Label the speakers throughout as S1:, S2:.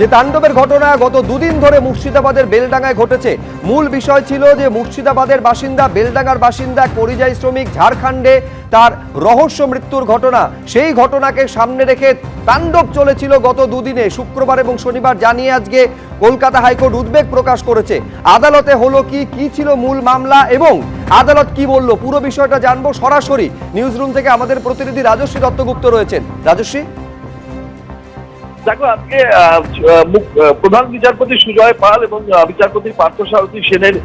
S1: যে তাণ্ডবের ঘটনা গত দুদিন ধরে মুর্শিদাবাদের বেলডাঙ্গায় ঘটেছে। মূল বিষয় ছিল যে মুর্শিদাবাদের বাসিন্দা, বেলডাঙ্গার বাসিন্দা, পরিযায়ী শ্রমিক, ঝাড়খণ্ডে তার রহস্য মৃত্যুর ঘটনা। সেই ঘটনাকে সামনে রেখে তাণ্ডব চলেছিল গত দুদিনে, শুক্রবার এবং শনিবার। জানিয়ে আজকে কলকাতা হাইকোর্ট উদ্বেগ প্রকাশ করেছে। আদালতে হলো কি ছিল মূল মামলা এবং আদালত কি বলল, পুরো বিষয়টা জানবো। সরাসরি নিউজ রুম থেকে আমাদের প্রতিনিধি রাজশ্রী দত্তগুপ্ত রয়েছেন। রাজশ্রী,
S2: দেখো, আজকে প্রধান বিচারপতি সুজয় পাল এবং বিচারপতি পার্থসারথী সেনের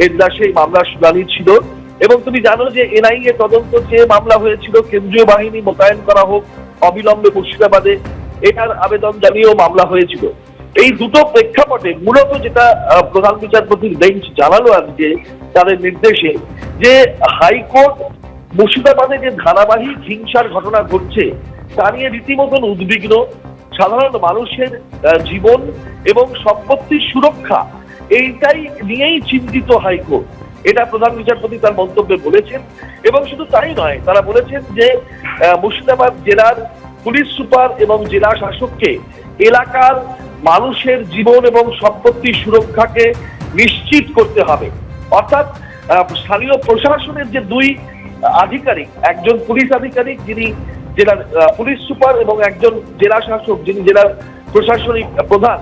S2: এজলাসে এই মামলার শুনানি ছিল। এবং তুমি জানো যে এনআইএ তদন্ত যে মামলা হয়েছিল, কেন্দ্রীয় বাহিনী মোতায়েন করা হোক অবিলম্বে মুর্শিদাবাদে, এটার আবেদন জানিয়েও মামলা হয়েছিল। এই দুটো প্রেক্ষাপটে মূলত যেটা প্রধান বিচারপতির বেঞ্চ জানালো আজকে তাদের নির্দেশে, যে হাইকোর্ট মুর্শিদাবাদে যে ধারাবাহিক হিংসার ঘটনা ঘটছে তা নিয়ে রীতিমতন উদ্বিগ্ন। সাধারণ মানুষের জীবন এবং সম্পত্তির সুরক্ষা, এইটাই নিয়েই চিন্তিত হাইকোর্ট। এটা প্রধান বিচারপতি তার মন্তব্যে বলেছেন। এবং শুধু তাই নয়, তারা বলেছেন যে মুর্শিদাবাদ জেলার পুলিশ সুপার এবং জেলা শাসককে এলাকার মানুষের জীবন এবং সম্পত্তির সুরক্ষাকে নিশ্চিত করতে হবে। অর্থাৎ স্থানীয় প্রশাসনের যে দুই আধিকারিক, একজন পুলিশ আধিকারিক যিনি জেলার পুলিশ সুপার এবং একজন জেলা শাসক যিনি জেলার প্রশাসনিক প্রধান,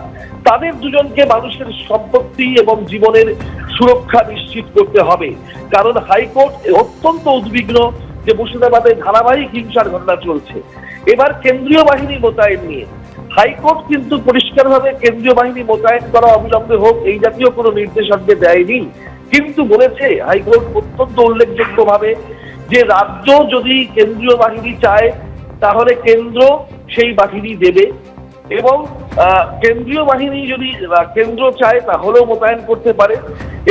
S2: তাদের দুজনকে মানুষের সম্পত্তি এবং জীবনের সুরক্ষা নিশ্চিত করতে হবে। কারণ হাইকোর্ট অত্যন্ত উদ্বিগ্ন যে মুর্শিদাবাদে ধারাবাহিক হিংসার ঘটনা চলছে। এবার কেন্দ্রীয় বাহিনী মোতায়েন নিয়ে হাইকোর্ট কিন্তু পরিষ্কারভাবে কেন্দ্রীয় বাহিনী মোতায়েন করা অবিলম্বে হোক এই জাতীয় কোনো নির্দেশ আজকে দেয়নি, কিন্তু বলেছে হাইকোর্ট অত্যন্ত উল্লেখযোগ্যভাবে যে রাজ্য যদি কেন্দ্রীয় বাহিনী চায় তাহলে কেন্দ্র সেই বাহিনী দেবে, এবং কেন্দ্রীয় বাহিনী যদি কেন্দ্র চায় তাহলেও মোতায়েন করতে পারে।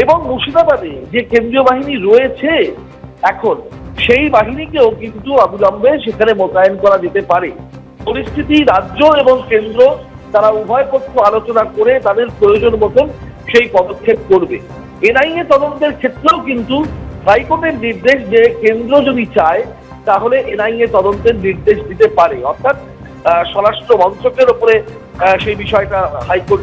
S2: এবং মুর্শিদাবাদে যে কেন্দ্রীয় বাহিনী রয়েছে এখন, সেই বাহিনীকেও কিন্তু অবিলম্বে সেখানে মোতায়েন করা যেতে পারে। পরিস্থিতি রাজ্য এবং কেন্দ্র তারা উভয় পক্ষ আলোচনা করে তাদের প্রয়োজন মতন সেই পদক্ষেপ করবে। এনআইএ তদন্তের ক্ষেত্রেও কিন্তু হাইকোর্টের নির্দেশ যে কেন্দ্র যদি চায় তাহলে এনআইএ তদন্তের নির্দেশ দিতে পারে। অর্থাৎ স্বরাষ্ট্র মন্ত্রকের উপরে সেই বিষয়টা হাইকোর্ট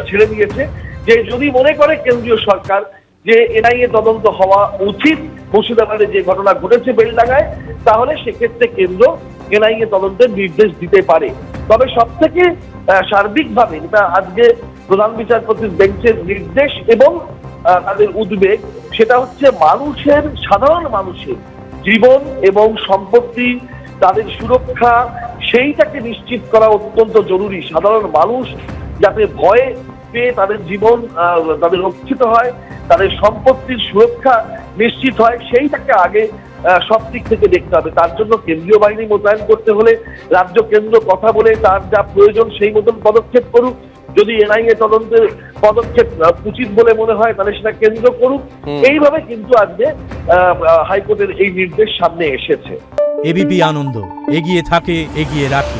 S2: ছেড়ে দিয়েছে যে যদি মনে করে কেন্দ্রীয় সরকার যে এনআইএ তদন্ত হওয়া উচিত মুর্শিদাবাদে যে ঘটনা ঘটেছে বেলডাঙ্গায়, তাহলে সেক্ষেত্রে কেন্দ্র এনআইএ তদন্তের নির্দেশ দিতে পারে। তবে সব থেকে সার্বিকভাবে এটা আজকে প্রধান বিচারপতির বেঞ্চের নির্দেশ এবং তাদের উদ্বেগ, সেটা হচ্ছে মানুষের, সাধারণ মানুষের জীবন এবং সম্পত্তি, তাদের সুরক্ষা, সেইটাকে নিশ্চিত করা অত্যন্ত জরুরি। সাধারণ মানুষ যাতে ভয়ে পেয়ে তাদের জীবন তাদের রক্ষিত হয়, তাদের সম্পত্তির সুরক্ষা নিশ্চিত হয়, সেইটাকে আগে সব দিক থেকে দেখতে হবে। তার জন্য কেন্দ্রীয় বাহিনী মোতায়েন করতে হলে রাজ্য কেন্দ্র কথা বলে তার যা প্রয়োজন সেই মতন পদক্ষেপ করুক। যদি এনআইএ তদন্তের পদক্ষেপ উচিত বলে মনে হয় তাহলে সেটা কেন্দ্র করুক। এইভাবে কিন্তু আজকে হাইকোর্টের এই নির্দেশ সামনে এসেছে।
S3: এবিপি আনন্দ, এগিয়ে থাকে, এগিয়ে রাখে।